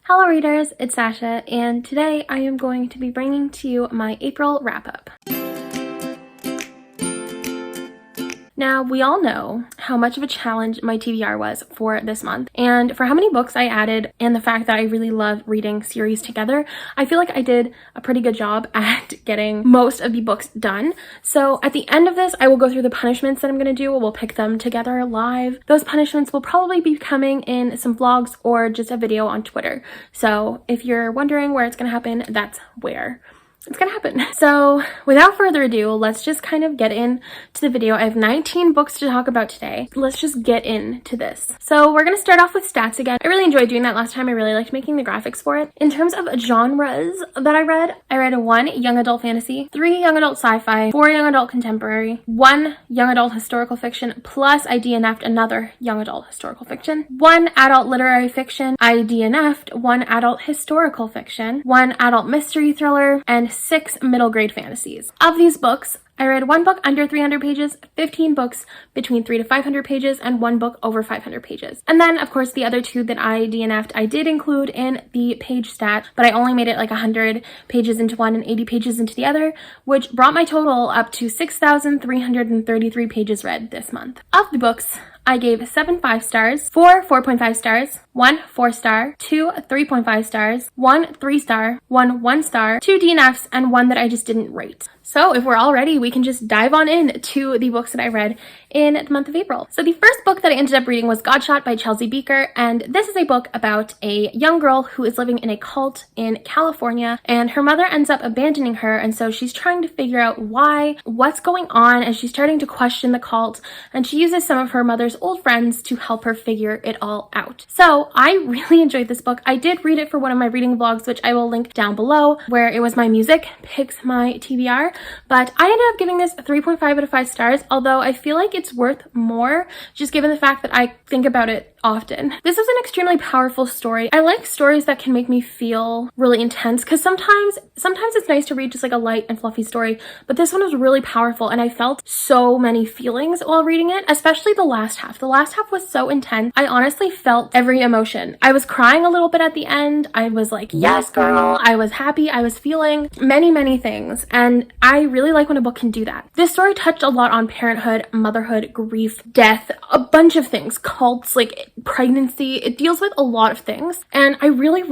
Hello readers, it's Sasha, and today I am going to be bringing to you my April wrap-up. Now, we all know how much of a challenge my TBR was for this month, and for how many books I added and the fact that I really love reading series together, I feel like I did a pretty good job at getting most of the books done. So at the end of this, I will go through the punishments that I'm going to do. We'll pick them together live. Those punishments will probably be coming in some vlogs or just a video on Twitter. So if you're wondering where it's going to happen, that's where it's gonna happen. So without further ado, let's just kind of get into the video. I have 19 books to talk about today. Let's just get into this. So we're gonna start off with stats again. I really enjoyed doing that last time. I really liked making the graphics for it. In terms of genres that I read 1 young adult fantasy, 3 young adult sci-fi, 4 young adult contemporary, 1 young adult historical fiction, plus I DNF'd another young adult historical fiction, 1 adult literary fiction, I DNF'd 1 adult historical fiction, 1 adult mystery thriller, and 6 middle grade fantasies. Of these books, I read 1 book under 300 pages, 15 books between 300 to 500 pages, and 1 book over 500 pages. And then, of course, the other 2 that I DNF'd, I did include in the page stat, but I only made it like 100 pages into one and 80 pages into the other, which brought my total up to 6,333 pages read this month. Of the books, I gave 7 5 stars, 4 4.5 stars, 1 4 star, 2 3.5 stars, 1 3 star, 1 1 star, 2 DNFs, and 1 that I just didn't rate. So if we're all ready, we can just dive on in to the books that I read in the month of April. So the first book that I ended up reading was Godshot by Chelsea Beaker, and this is a book about a young girl who is living in a cult in California, and her mother ends up abandoning her, and so she's trying to figure out what's going on, and she's starting to question the cult, and she uses some of her mother's old friends to help her figure it all out. So I really enjoyed this book. I did read it for one of my reading vlogs, which I will link down below, where it was my music picks my TBR, but I ended up giving this 3.5 out of 5 stars, although I feel like it's worth more just given the fact that I think about it often. This is an extremely powerful story. I like stories that can make me feel really intense, because sometimes it's nice to read just like a light and fluffy story, but this one was really powerful and I felt so many feelings while reading it, especially the last half. The last half was so intense. I honestly felt every emotion. I was crying a little bit at the end. I was like, yes girl. I was happy. I was feeling many things, and I really like when a book can do that. This story touched a lot on parenthood, motherhood, grief, death, a bunch of things, cults, like pregnancy. It deals with a lot of things, and I really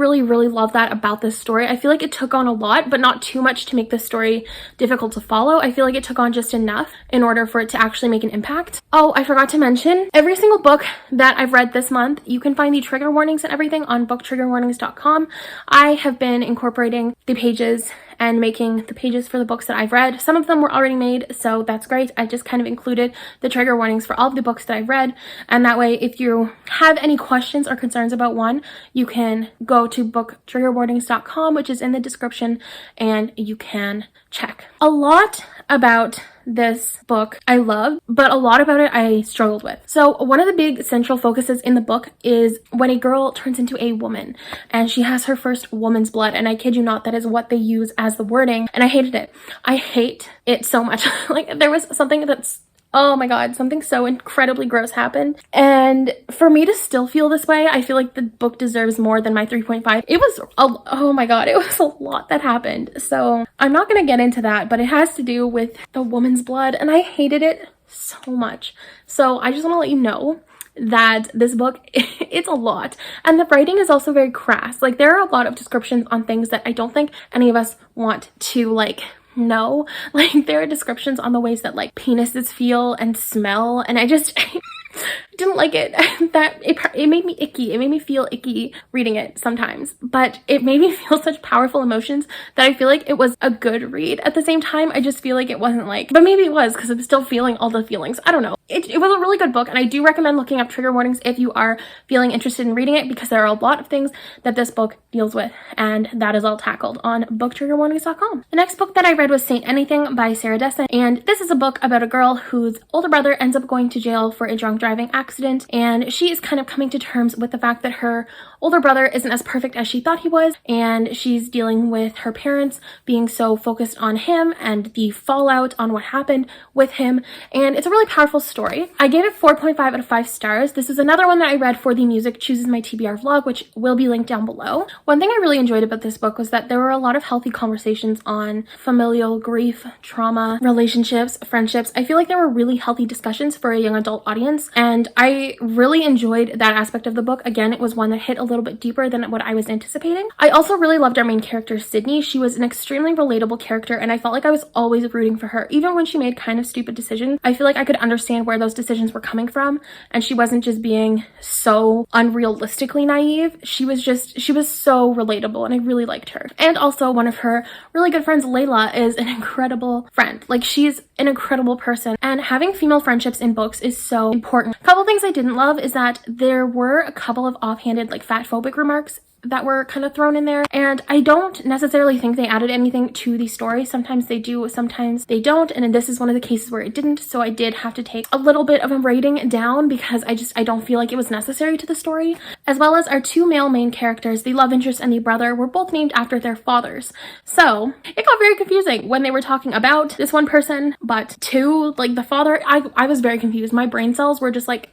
love that about this story. I feel like it took on a lot, but not too much to make this story difficult to follow. I feel like it took on just enough in order for it to actually make an impact. Oh, I forgot to mention, every single book that I've read this month, you can find the trigger warnings and everything on booktriggerwarnings.com. I have been incorporating the pages and making the pages for the books that I've read. Some of them were already made, so that's great. I just kind of included the trigger warnings for all of the books that I've read, and that way if you have any questions or concerns about one, you can go to booktriggerwarnings.com, which is in the description, and you can check. A lot about this book I love, but a lot about it I struggled with. So one of the big central focuses in the book is when a girl turns into a woman and she has her first woman's blood, and I kid you not, that is what they use as the wording, and I hated it. I hate it so much. Like, there was something that's, oh my god, something so incredibly gross happened. And for me to still feel this way, I feel like the book deserves more than my 3.5. It was, oh my god, it was a lot that happened. So I'm not gonna get into that, but it has to do with the woman's blood, and I hated it so much. So I just want to let you know that this book, it's a lot, and the writing is also very crass. Like, there are a lot of descriptions on things that I don't think any of us want to know. Like, there are descriptions on the ways that like penises feel and smell, and I just didn't like it. That it made me icky. It made me feel icky reading it sometimes, but it made me feel such powerful emotions that I feel like it was a good read. At the same time, I just feel like it wasn't but maybe it was because I'm still feeling all the feelings. I don't know. It was a really good book, and I do recommend looking up trigger warnings if you are feeling interested in reading it, because there are a lot of things that this book deals with, and that is all tackled on booktriggerwarnings.com. The next book that I read was Saint Anything by Sarah Dessen, and this is a book about a girl whose older brother ends up going to jail for a drunk driving accident, accident, and she is kind of coming to terms with the fact that her older brother isn't as perfect as she thought he was, and she's dealing with her parents being so focused on him and the fallout on what happened with him, and it's a really powerful story. I gave it 4.5 out of 5 stars. This is another one that I read for the Music Chooses My TBR vlog, which will be linked down below. One thing I really enjoyed about this book was that there were a lot of healthy conversations on familial grief, trauma, relationships, friendships. I feel like there were really healthy discussions for a young adult audience, and I really enjoyed that aspect of the book. Again, it was one that hit a little bit deeper than what I was anticipating. I also really loved our main character, Sydney. She was an extremely relatable character, and I felt like I was always rooting for her. Even when she made kind of stupid decisions, I feel like I could understand where those decisions were coming from, and she wasn't just being so unrealistically naive. She was so relatable, and I really liked her. And also, one of her really good friends, Layla, is an incredible friend. Like, she's an incredible person, and having female friendships in books is so important. A couple things I didn't love is that there were a couple of offhanded, like, fatphobic remarks that were kind of thrown in there, and I don't necessarily think they added anything to the story. Sometimes they do, sometimes they don't, and this is one of the cases where it didn't, so I did have to take a little bit of a rating down because I don't feel like it was necessary to the story. As well as our two male main characters, the love interest and the brother, were both named after their fathers. So it got very confusing when they were talking about this one person, but two, like the father, I was very confused. My brain cells were just like,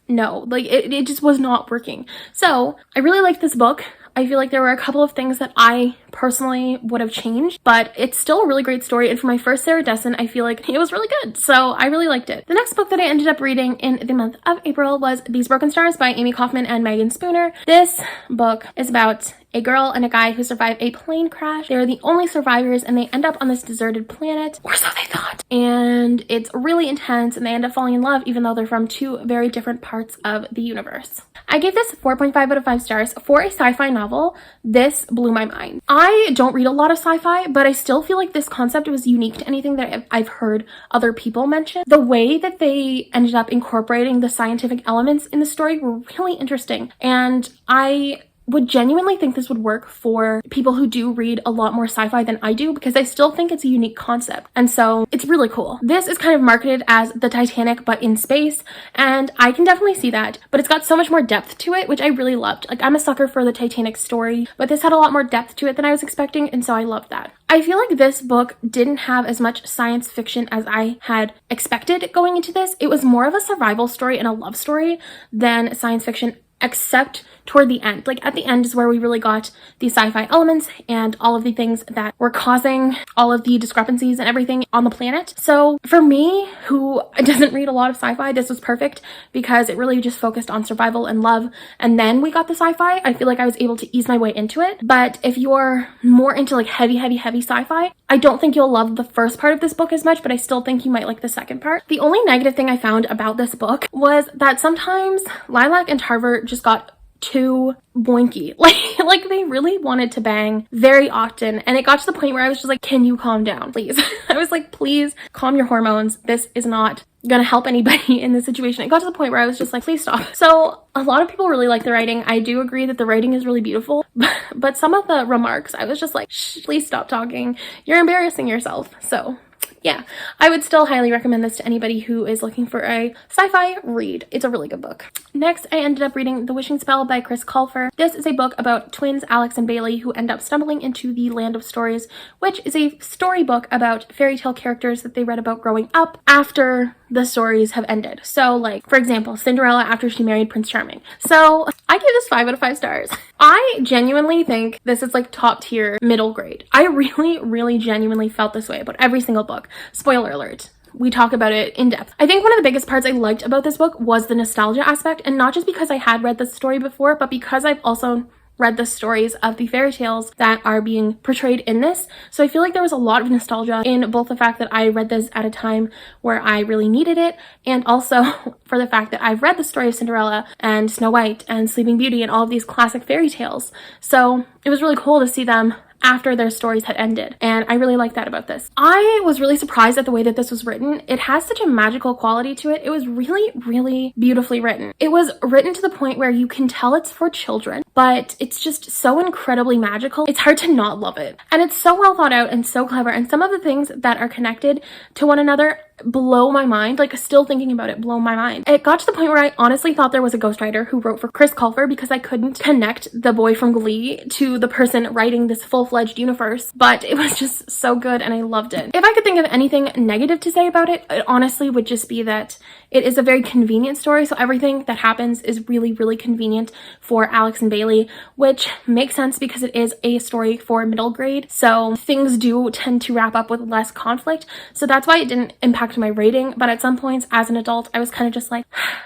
no, like it just was not working. So I really liked this book. I feel like there were a couple of things that I personally would have changed, but it's still a really great story, and for my first Sarah Dessen, I feel like it was really good, so I really liked it. The next book that I ended up reading in the month of April was These Broken Stars by Amy Kaufman and Megan Spooner. This book is about a girl and a guy who survive a plane crash. They're the only survivors, and they end up on this deserted planet, or so they thought. And it's really intense, and they end up falling in love even though they're from two very different parts of the universe. I gave this 4.5 out of 5 stars. For a sci-fi novel, this blew my mind. I don't read a lot of sci-fi, but I still feel like this concept was unique to anything that I've heard other people mention. The way that they ended up incorporating the scientific elements in the story were really interesting, and I would genuinely think this would work for people who do read a lot more sci-fi than I do, because I still think it's a unique concept, and so it's really cool. This is kind of marketed as the Titanic but in space, and I can definitely see that, but it's got so much more depth to it, which I really loved. Like, I'm a sucker for the Titanic story, but this had a lot more depth to it than I was expecting, and so I loved that. I feel like this book didn't have as much science fiction as I had expected going into this. It was more of a survival story and a love story than science fiction, except toward the end. Like, at the end is where we really got the sci-fi elements and all of the things that were causing all of the discrepancies and everything on the planet. So for me, who doesn't read a lot of sci-fi, this was perfect because it really just focused on survival and love, and then we got the sci-fi. I feel like I was able to ease my way into it. But if you're more into like heavy sci-fi, I don't think you'll love the first part of this book as much, but I still think you might like the second part. The only negative thing I found about this book was that sometimes Lilac and Tarver just got too boinky. Like they really wanted to bang very often, and it got to the point where I was just like, can you calm down, please? I was like, please calm your hormones. This is not gonna help anybody in this situation. It got to the point where I was just like, please stop. So a lot of people really like the writing. I do agree that the writing is really beautiful, but some of the remarks, I was just like, shh, please stop talking. You're embarrassing yourself. So yeah, I would still highly recommend this to anybody who is looking for a sci-fi read. It's a really good book. Next, I ended up reading The Wishing Spell by Chris Colfer. This is a book about twins Alex and Bailey who end up stumbling into the Land of Stories, which is a storybook about fairy tale characters that they read about growing up after the stories have ended. So, like, for example, Cinderella after she married Prince Charming. So I give this 5 out of 5 stars. I genuinely think this is like top tier middle grade. I really genuinely felt this way about every single book. Spoiler alert. We talk about it in depth. I think one of the biggest parts I liked about this book was the nostalgia aspect, and not just because I had read the story before, but because I've also read the stories of the fairy tales that are being portrayed in this. So I feel like there was a lot of nostalgia in both the fact that I read this at a time where I really needed it, and also for the fact that I've read the story of Cinderella and Snow White and Sleeping Beauty and all of these classic fairy tales. So it was really cool to see them after their stories had ended, and I really like that about this. I was really surprised at the way that this was written. It has such a magical quality to it. It was really beautifully written. It was written to the point where you can tell it's for children, but it's just so incredibly magical. It's hard to not love it. And it's so well thought out and so clever, and some of the things that are connected to one another blow my mind. Like, still thinking about it, blow my mind. It got to the point where I honestly thought there was a ghostwriter who wrote for Chris Colfer because I couldn't connect the boy from Glee to the person writing this full-fledged universe, but it was just so good and I loved it. If I could think of anything negative to say about it, it honestly would just be that it is a very convenient story, so everything that happens is really, really convenient for Alex and Bailey, which makes sense because it is a story for middle grade, so things do tend to wrap up with less conflict, so that's why it didn't impact my rating. But at some points as an adult, I was kind of just like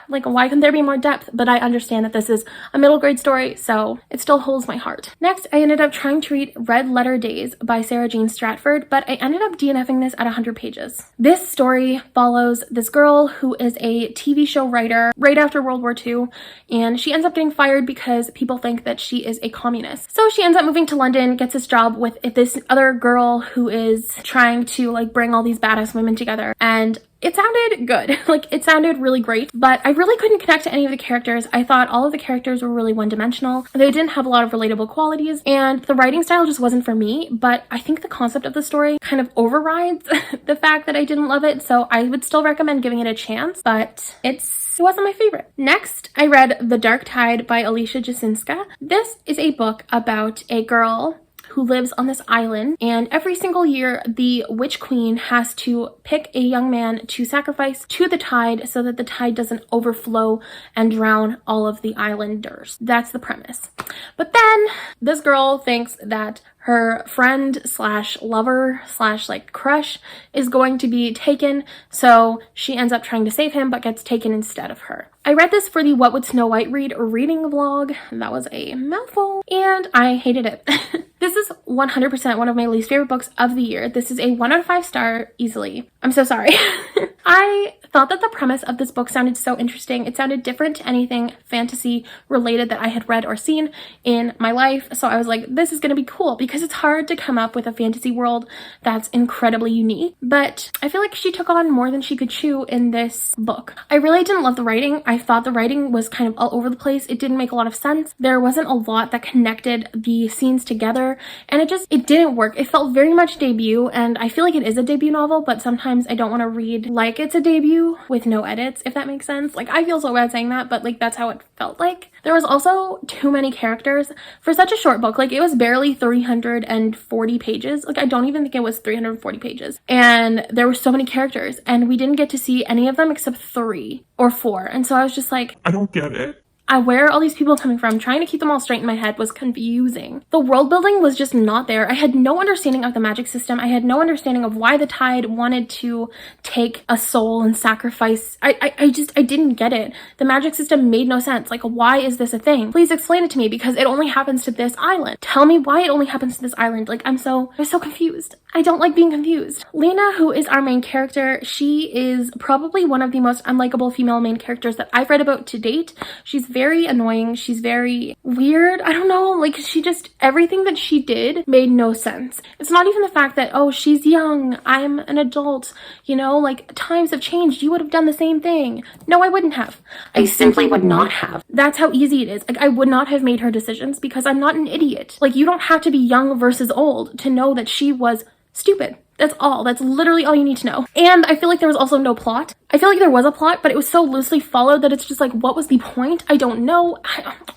why couldn't there be more depth? But I understand that this is a middle grade story, so it still holds my heart. Next, I ended up trying to read Red Letter Days by Sarah Jane Stratford, but I ended up DNFing this at 100 pages. This story follows this girl who is a TV show writer right after World War II, and she ends up getting fired because people think that she is a communist. So she ends up moving to London, gets this job with this other girl who is trying to like bring all these badass women together, and it sounded good. Like, it sounded really great, but I really couldn't connect to any of the characters. I thought all of the characters were really one-dimensional. They didn't have a lot of relatable qualities, and the writing style just wasn't for me, but I think the concept of the story kind of overrides the fact that I didn't love it, so I would still recommend giving it a chance, but it wasn't my favorite. Next, I read The Dark Tide by Alicia Jasinska. This is a book about a girl who lives on this island, and every single year the witch queen has to pick a young man to sacrifice to the tide so that the tide doesn't overflow and drown all of the islanders. That's the premise. But then this girl thinks that her friend slash lover slash like crush is going to be taken, so she ends up trying to save him but gets taken instead of her. I read this for the What Would Snow White Read reading vlog. That was a mouthful, and I hated it. This is 100% one of my least favorite books of the year. This is a 1 out of 5 star easily. I'm so sorry. I thought that the premise of this book sounded so interesting. It sounded different to anything fantasy related that I had read or seen in my life. So I was like, this is going to be cool, because it's hard to come up with a fantasy world that's incredibly unique. But I feel like she took on more than she could chew in this book. I really didn't love the writing. I thought the writing was kind of all over the place. It didn't make a lot of sense. There wasn't a lot that connected the scenes together, and it didn't work. It felt very much debut, and I feel like it is a debut novel, but sometimes I don't want to read like it's a debut with no edits, if that makes sense. Like, I feel so bad saying that, but like that's how it felt like. There was also too many characters for such a short book. Like, it was barely 340 pages. Like, I don't even think it was 340 pages. And there were so many characters, and we didn't get to see any of them except 3 or 4. And so I was just like, I don't get it. Where are all these people coming from? Trying to keep them all straight in my head was confusing. The world building was just not there. I had no understanding of the magic system. I had no understanding of why the tide wanted to take a soul and sacrifice. I didn't get it. The magic system made no sense. Like, why is this a thing? Please explain it to me, because it only happens to this island. Tell me why it only happens to this island. Like, I'm so confused. I don't like being confused. Lena, who is our main character, she is probably one of the most unlikable female main characters that I've read about to date. She's very annoying. She's very weird. I don't know. Like, everything that she did made no sense. It's not even the fact that, oh, she's young, I'm an adult, you know, like, times have changed. You would have done the same thing. No, I wouldn't have. I simply would not have. That's how easy it is. Like, I would not have made her decisions because I'm not an idiot. Like, you don't have to be young versus old to know that she was stupid. That's all. That's literally all you need to know. And I feel like there was also no plot. I feel like there was a plot, but it was so loosely followed that it's just like, what was the point? I don't know.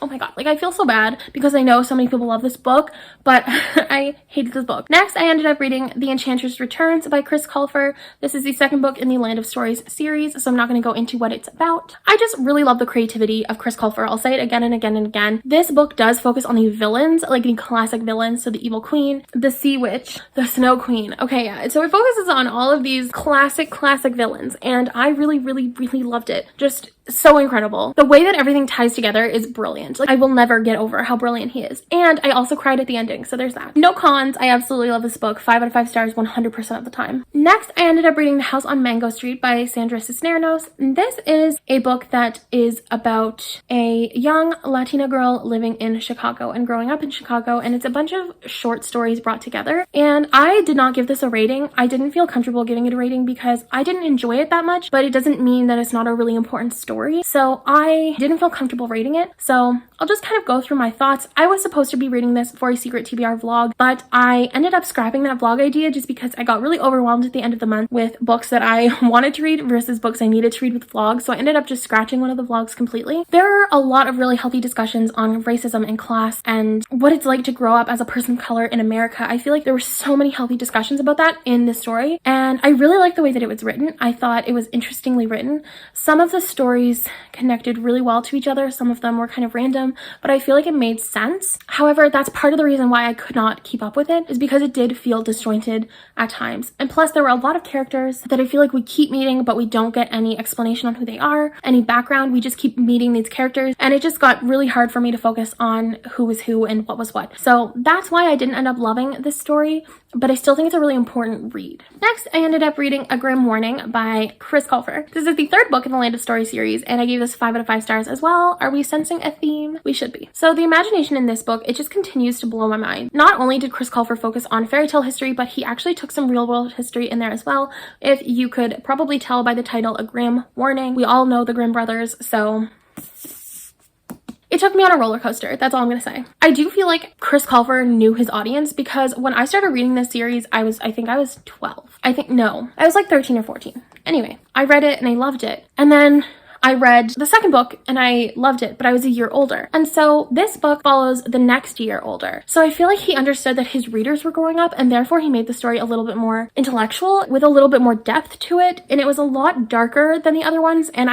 Oh my god. Like, I feel so bad because I know so many people love this book, but I hated this book. Next, I ended up reading The Enchantress Returns by Chris Colfer. This is the second book in the Land of Stories series, so I'm not going to go into what it's about. I just really love the creativity of Chris Colfer. I'll say it again and again and again. This book does focus on the villains, like the classic villains. So the Evil Queen, the Sea Witch, the Snow Queen. Okay, yeah. So it focuses on all of these classic villains, and I really loved it. Just so incredible. The way that everything ties together is brilliant. Like, I will never get over how brilliant he is. And I also cried at the ending, so there's that. No cons. I absolutely love this book. 5 out of 5 stars 100% of the time. Next, I ended up reading The House on Mango Street by Sandra Cisneros. This is a book that is about a young Latina girl living in Chicago and growing up in Chicago, and it's a bunch of short stories brought together. And I did not give this a rating. I didn't feel comfortable giving it a rating because I didn't enjoy it that much, but it doesn't mean that it's not a really important story. So I didn't feel comfortable rating it. So I'll just kind of go through my thoughts. I was supposed to be reading this for a secret TBR vlog, but I ended up scrapping that vlog idea just because I got really overwhelmed at the end of the month with books that I wanted to read versus books I needed to read with vlogs. So I ended up just scratching one of the vlogs completely. There are a lot of really healthy discussions on racism and class and what it's like to grow up as a person of color in America. I feel like there were so many healthy discussions about that in this story, and I really like the way that it was written. I thought it was interestingly written. Some of the stories connected really well to each other. Some of them were kind of random, but I feel like it made sense. However, that's part of the reason why I could not keep up with it, is because it did feel disjointed at times. And plus, there were a lot of characters that I feel like we keep meeting, but we don't get any explanation on who they are, any background. We just keep meeting these characters, and it just got really hard for me to focus on who was who and what was what. So that's why I didn't end up loving this story, but I still think it's a really important read. Next, I ended up reading A Grim Warning by Chris Colfer. This is the third book in the Land of Story series, and I gave this 5 out of 5 stars as well. Are we sensing a theme? We should be. So the imagination in this book, it just continues to blow my mind. Not only did Chris Colfer focus on fairy tale history, but he actually took some real world history in there as well. If you could probably tell by the title, A Grim Warning, we all know the Grimm brothers, so it took me on a roller coaster. That's all I'm gonna say. I do feel like Chris Colfer knew his audience, because when I started reading this series, I think I was 12. I was like 13 or 14. Anyway, I read it and I loved it. And then I read the second book and I loved it, but I was a year older. And so this book follows the next year older. So I feel like he understood that his readers were growing up, and therefore he made the story a little bit more intellectual with a little bit more depth to it. And it was a lot darker than the other ones. And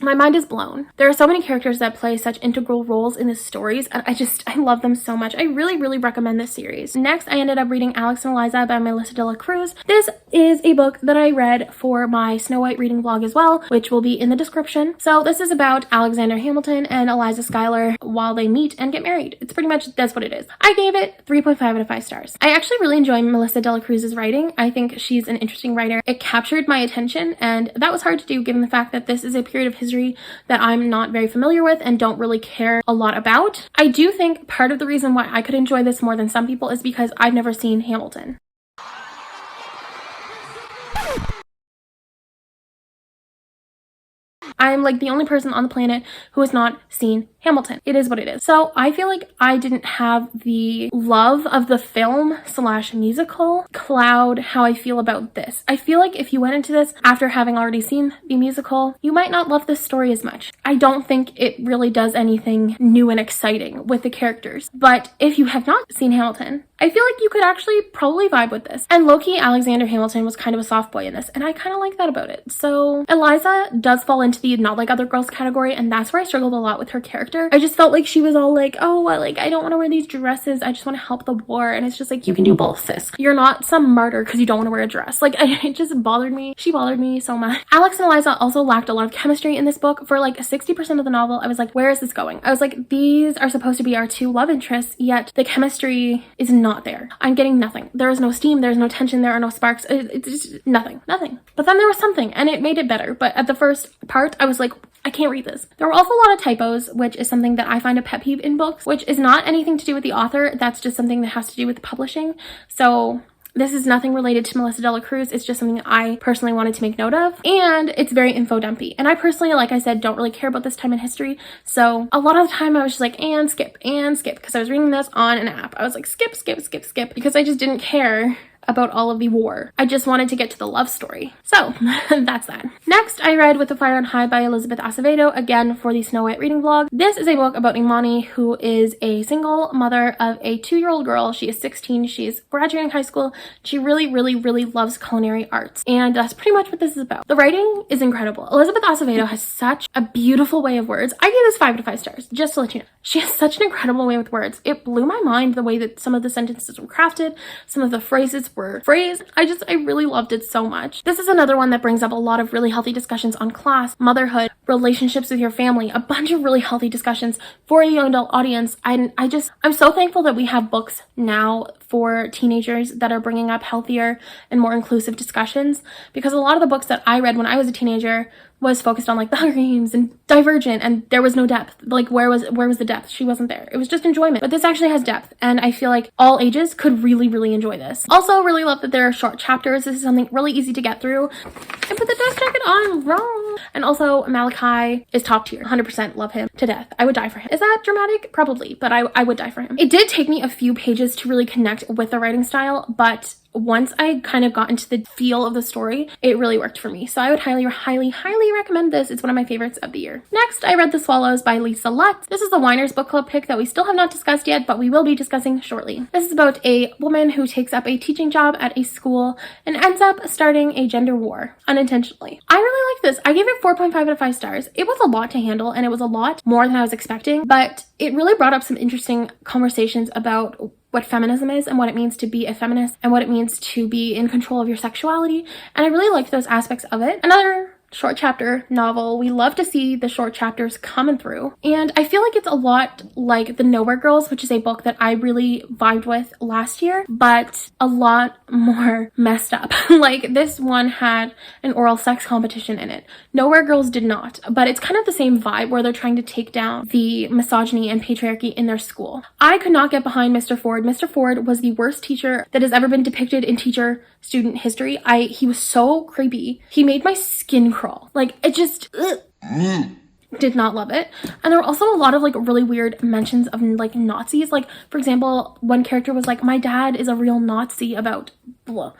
my mind is blown. There are so many characters that play such integral roles in the stories, and I love them so much. I really, really recommend this series. Next, I ended up reading Alex and Eliza by Melissa de la Cruz. This is a book that I read for my Snow White reading vlog as well, which will be in the description. So this is about Alexander Hamilton and Eliza Schuyler while they meet and get married. It's pretty much, that's what it is. I gave it 3.5 out of 5 stars. I actually really enjoy Melissa de la Cruz's writing. I think she's an interesting writer. It captured my attention, and that was hard to do given the fact that this is a period of history that I'm not very familiar with and don't really care a lot about. I do think part of the reason why I could enjoy this more than some people is because I've never seen Hamilton. I'm like the only person on the planet who has not seen Hamilton. It is what it is. So I feel like I didn't have the love of the film / musical cloud how I feel about this. I feel like if you went into this after having already seen the musical, you might not love this story as much. I don't think it really does anything new and exciting with the characters. But if you have not seen Hamilton, I feel like you could actually probably vibe with this. And low-key, Alexander Hamilton was kind of a soft boy in this, and I kind of like that about it. So Eliza does fall into the not like other girls category, and that's where I struggled a lot with her character. I just felt like she was all like, oh, like I don't want to wear these dresses, I just want to help the war. And it's just like, you can do both, sis. You're not some martyr because you don't want to wear a dress. Like, it just bothered me. She bothered me so much. Alex and Eliza also lacked a lot of chemistry in this book. For like 60% of the novel, I was like, where is this going? I was like, these are supposed to be our two love interests, yet the chemistry is not there. I'm getting nothing. There is no steam, there's no tension, there are no sparks. It's just nothing. But then there was something, and it made it better. But at the first part, I was like, I can't read this. There were also a lot of typos, which is something that I find a pet peeve in books, which is not anything to do with the author. That's just something that has to do with the publishing. So this is nothing related to Melissa de la Cruz. It's just something that I personally wanted to make note of. And it's very info dumpy. And I personally, like I said, don't really care about this time in history. So a lot of the time I was just like, and skip, because I was reading this on an app. I was like, skip, because I just didn't care about all of the war. I just wanted to get to the love story. So that's that. Next, I read With the Fire on High by Elizabeth Acevedo, again for the Snow White reading vlog. This is a book about Imani, who is a single mother of a 2-year-old girl. She is 16. She is graduating high school. She really, really, really loves culinary arts. And that's pretty much what this is about. The writing is incredible. Elizabeth Acevedo has such a beautiful way of words. I gave this 5 out of 5 stars, just to let you know. She has such an incredible way with words. It blew my mind the way that some of the sentences were crafted, some of the phrases were phrased. I really loved it so much. This is another one that brings up a lot of really healthy discussions on class, motherhood, relationships with your family, a bunch of really healthy discussions for a young adult audience. I'm so thankful that we have books now for teenagers that are bringing up healthier and more inclusive discussions, because a lot of the books that I read when I was a teenager was focused on like the Hunger Games and Divergent, and there was no depth. Like where was the depth? She wasn't there. It was just enjoyment. But this actually has depth, and I feel like all ages could really enjoy this. Also really love that there are short chapters. This is something really easy to get through. And put the dust jacket on wrong. And also Malachi is top tier. 100% love him to death. I would die for him. Is that dramatic? Probably, but I would die for him. It did take me a few pages to really connect with the writing style, but once I kind of got into the feel of the story, it really worked for me. So I would highly recommend this. It's one of my favorites of the year. Next, I read The Swallows by Lisa Lutz. This is the Winers Book Club pick that we still have not discussed yet, but we will be discussing shortly. This is about a woman who takes up a teaching job at a school and ends up starting a gender war unintentionally. I really like this. I gave it 4.5 out of 5 stars. It was a lot to handle, and it was a lot more than I was expecting, but it really brought up some interesting conversations about what feminism is and what it means to be a feminist and what it means to be in control of your sexuality. And I really liked those aspects of it. Another short chapter novel. We love to see the short chapters coming through. And I feel like it's a lot like The Nowhere Girls, which is a book that I really vibed with last year, but a lot more messed up. Like this one had an oral sex competition in it. Nowhere Girls did not, but it's kind of the same vibe where they're trying to take down the misogyny and patriarchy in their school. I could not get behind Mr. Ford. Mr. Ford was the worst teacher that has ever been depicted in teacher-student history. He was so creepy. He made my skin crawl. Like, it just did not love it. And there were also a lot of like really weird mentions of like Nazis. Like, for example, one character was like, my dad is a real Nazi about blah.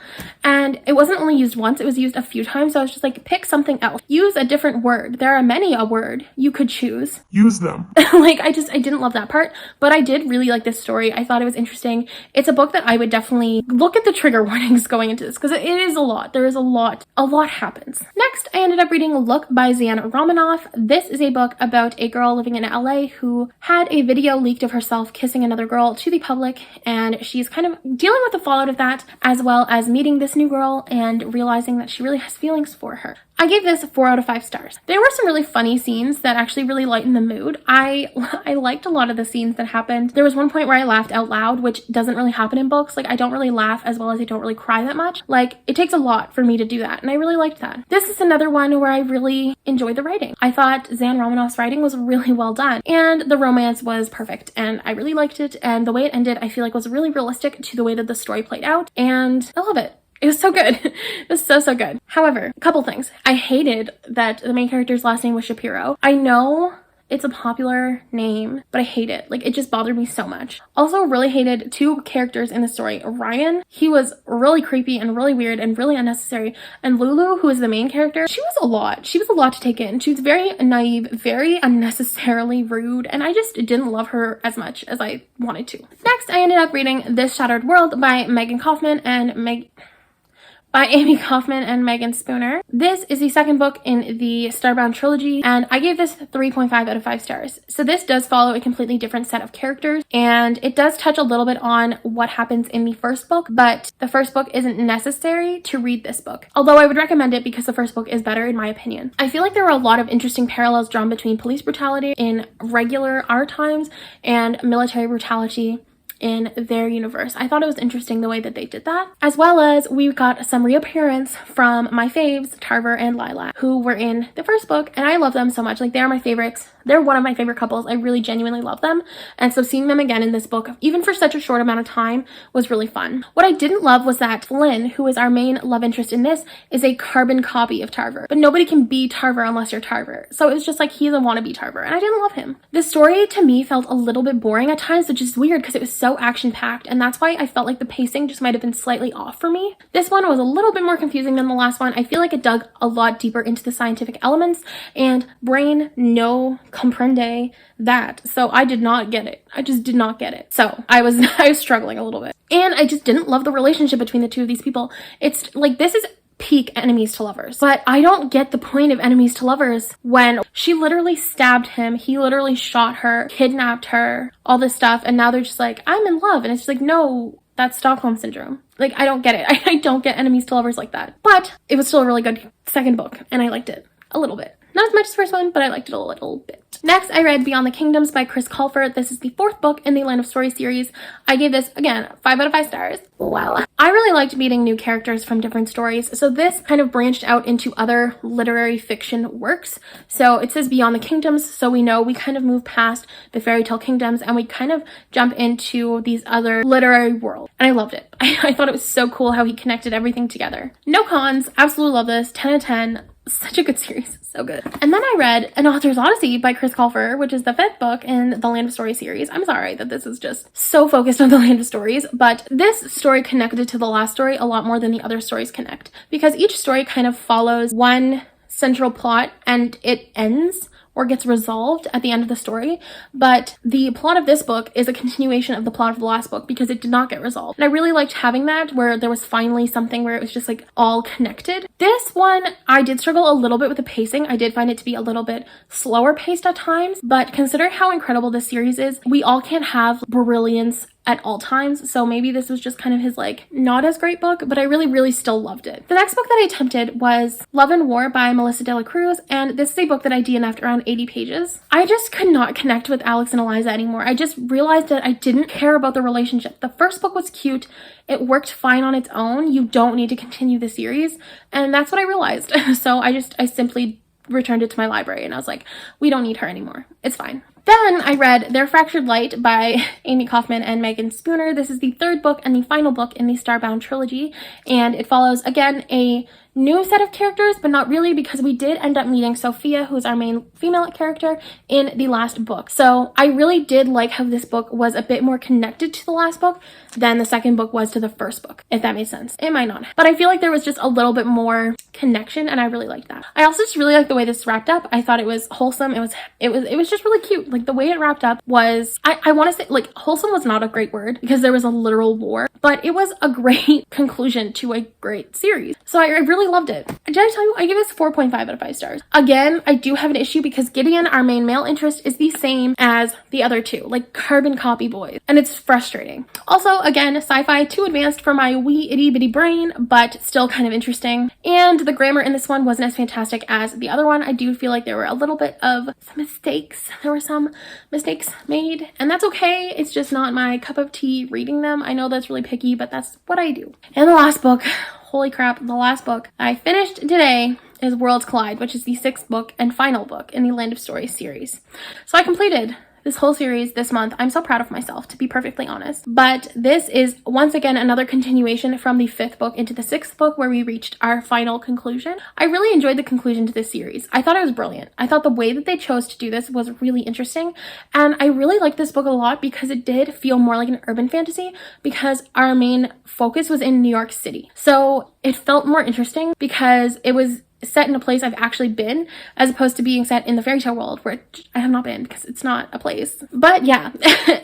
And it wasn't only used once, it was used a few times. So I was just like, pick something else. Use a different word. There are many a word you could choose. Use them. Like, I didn't love that part, but I did really like this story. I thought it was interesting. It's a book that I would definitely look at the trigger warnings going into this, because it is a lot. There is a lot happens. Next, I ended up reading Look by Zan Romanoff. This is a book about a girl living in LA who had a video leaked of herself kissing another girl to the public, and she's kind of dealing with the fallout of that, as well as meeting this new girl and realizing that she really has feelings for her. I gave this 4 out of 5 stars. There were some really funny scenes that actually really lightened the mood. I liked a lot of the scenes that happened. There was one point where I laughed out loud, which doesn't really happen in books. Like, I don't really laugh as well as I don't really cry that much. Like, it takes a lot for me to do that, and I really liked that. This is another one where I really enjoyed the writing. I thought Zan Romanoff's writing was really well done, and the romance was perfect, and I really liked it, and the way it ended I feel like was really realistic to the way that the story played out, and I love it. It was so good. It was so good. However, a couple things. I hated that the main character's last name was Shapiro. I know it's a popular name, but I hate it. Like, it just bothered me so much. Also, really hated 2 characters in the story. Ryan, he was really creepy and really weird and really unnecessary. And Lulu, who is the main character, she was a lot. She was a lot to take in. She was very naive, very unnecessarily rude, and I just didn't love her as much as I wanted to. Next, I ended up reading This Shattered World by Megan Kaufman and by Amy Kaufman and Megan Spooner. This is the second book in the Starbound trilogy, and I gave this 3.5 out of 5 stars. So this does follow a completely different set of characters, and it does touch a little bit on what happens in the first book, but the first book isn't necessary to read this book. Although I would recommend it because the first book is better in my opinion. I feel like there were a lot of interesting parallels drawn between police brutality in regular our times and military brutality in their universe. I thought it was interesting the way that they did that. As well as we got some reappearance from my faves, Tarver and Lilac, who were in the first book, and I love them so much. Like, they're my favorites. They're one of my favorite couples. I really genuinely love them. And so seeing them again in this book, even for such a short amount of time, was really fun. What I didn't love was that Flynn, who is our main love interest in this, is a carbon copy of Tarver. But nobody can be Tarver unless you're Tarver. So it was just like, he's a wannabe Tarver, and I didn't love him. This story to me felt a little bit boring at times, which is weird because it was so action-packed, and that's why I felt like the pacing just might have been slightly off for me. This one was a little bit more confusing than the last one. I feel like it dug a lot deeper into the scientific elements, and brain no comprende that. So I did not get it. I just did not get it. So I was struggling a little bit. And I just didn't love the relationship between the two of these people. It's like, this is peak enemies to lovers. But I don't get the point of enemies to lovers when she literally stabbed him, he literally shot her, kidnapped her, all this stuff, and now they're just like, I'm in love. And it's just like, no, that's Stockholm Syndrome. Like, I don't get it. I don't get enemies to lovers like that. But it was still a really good second book, and I liked it a little bit. Not as much as the first one, but I liked it a little bit. Next, I read Beyond the Kingdoms by Chris Colfer. This is the 4th book in the Land of Stories series. I gave this, again, 5 out of 5 stars. Wow. I really liked meeting new characters from different stories, so this kind of branched out into other literary fiction works. So it says Beyond the Kingdoms, so we know we kind of move past the fairy tale kingdoms and we kind of jump into these other literary worlds. And I loved it. I thought it was so cool how he connected everything together. No cons, absolutely love this, 10 out of 10. Such a good series, so good. And then I read An Author's Odyssey by Chris Colfer, which is the 5th book in the Land of Stories series. I'm sorry that this is just so focused on the Land of Stories, but this story connected to the last story a lot more than the other stories connect, because each story kind of follows one central plot and it ends or gets resolved at the end of the story, but the plot of this book is a continuation of the plot of the last book because it did not get resolved. And I really liked having that, where there was finally something where it was just like all connected. This one, I did struggle a little bit with the pacing. I did find it to be a little bit slower paced at times, but consider how incredible this series is. We all can't have brilliance at all times, so maybe this was just kind of his like not as great book, but I really still loved it. The next book that I attempted was Love and War by Melissa de la Cruz, and this is a book that I DNF'd around 80 pages. I just could not connect with Alex and Eliza anymore. I just realized that I didn't care about the relationship. The first book was cute, it worked fine on its own, you don't need to continue the series, and that's what I realized. So I simply returned it to my library and I was like, we don't need her anymore, it's fine. Then I read Their Fractured Light by Amy Kaufman and Megan Spooner. This is the 3rd book and the final book in the Starbound trilogy, and it follows, again, a new set of characters, but not really, because we did end up meeting Sophia, who's our main female character, in the last book. So I really did like how this book was a bit more connected to the last book than the second book was to the first book, if that made sense. It might not, but I feel like there was just a little bit more connection, and I really liked that. I also just really liked the way this wrapped up. I thought it was wholesome. It was just really cute. Like the way it wrapped up was, I want to say, like, wholesome was not a great word because there was a literal war, but it was a great conclusion to a great series. So I really loved it. Did I tell you? I give this 4.5 out of 5 stars. Again, I do have an issue because Gideon, our main male interest, is the same as the other two, like carbon copy boys, and it's frustrating. Also, again, sci-fi too advanced for my wee itty bitty brain, but still kind of interesting. And the grammar in this one wasn't as fantastic as the other one. I do feel like there were a little bit of some mistakes. There were some mistakes made, and that's okay. It's just not my cup of tea reading them. I know that's really picky, but that's what I do. And the last book, holy crap, the last book I finished today is Worlds Collide, which is the 6th book and final book in the Land of Stories series. So I completed this whole series this month. I'm so proud of myself, to be perfectly honest. But this is once again another continuation from the 5th book into the 6th book, where we reached our final conclusion. I really enjoyed the conclusion to this series. I thought it was brilliant. I thought the way that they chose to do this was really interesting, and I really liked this book a lot because it did feel more like an urban fantasy, because our main focus was in New York City. So it felt more interesting because it was set in a place I've actually been, as opposed to being set in the fairy tale world, where I have not been because it's not a place. But yeah,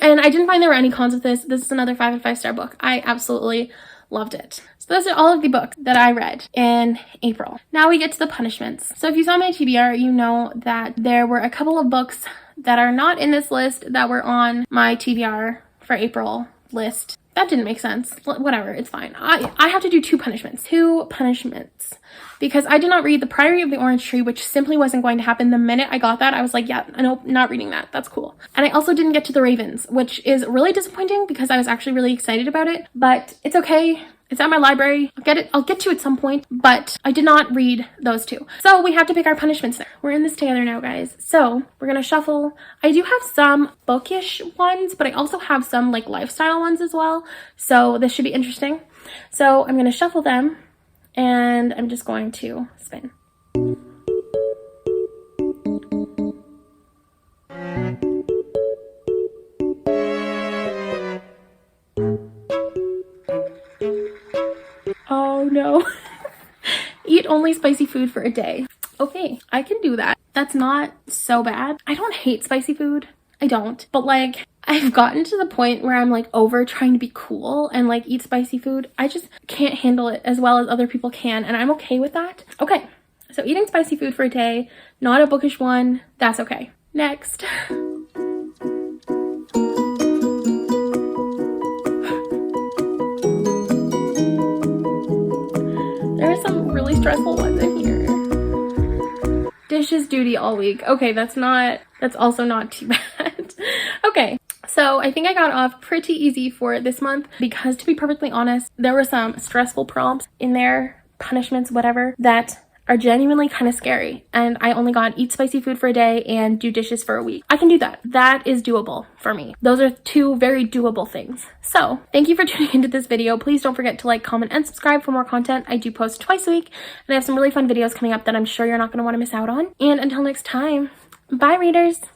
and I didn't find there were any cons with this. This is another 5 out of 5 star book. I absolutely loved it. So those are all of the books that I read in April. Now we get to the punishments. So if you saw my TBR, you know that there were a couple of books that are not in this list that were on my TBR for April list. That didn't make sense. Whatever, it's fine. I have to do 2 punishments. 2 punishments. Because I did not read The Priory of the Orange Tree, which simply wasn't going to happen. The minute I got that, I was like, yeah, nope, not reading that. That's cool. And I also didn't get to The Ravens, which is really disappointing because I was actually really excited about it. But it's okay. It's at my library. I'll get to it at some point, but I did not read those 2. So we have to pick our punishments now. We're in this together now, guys. So we're gonna shuffle. I do have some bookish ones, but I also have some like lifestyle ones as well. So this should be interesting. So I'm gonna shuffle them and I'm just going to spin. Oh no. Eat only spicy food for a day. Okay, I can do that. That's not so bad. I don't hate spicy food. I don't. But like, I've gotten to the point where I'm like over trying to be cool and like eat spicy food. I just can't handle it as well as other people can, and I'm okay with that. Okay, so eating spicy food for a day, not a bookish one, that's okay. Next. There are some really stressful ones in here. Dishes duty all week. Okay, that's also not too bad. Okay, So I think I got off pretty easy for this month because, to be perfectly honest, there were some stressful prompts in there, punishments, whatever, that are genuinely kind of scary. And I only got eat spicy food for a day and do dishes for a week. I can do that. That is doable for me. Those are two very doable things. So thank you for tuning into this video. Please don't forget to like, comment, and subscribe for more content. I do post twice a week, and I have some really fun videos coming up that I'm sure you're not going to want to miss out on. And until next time, bye readers.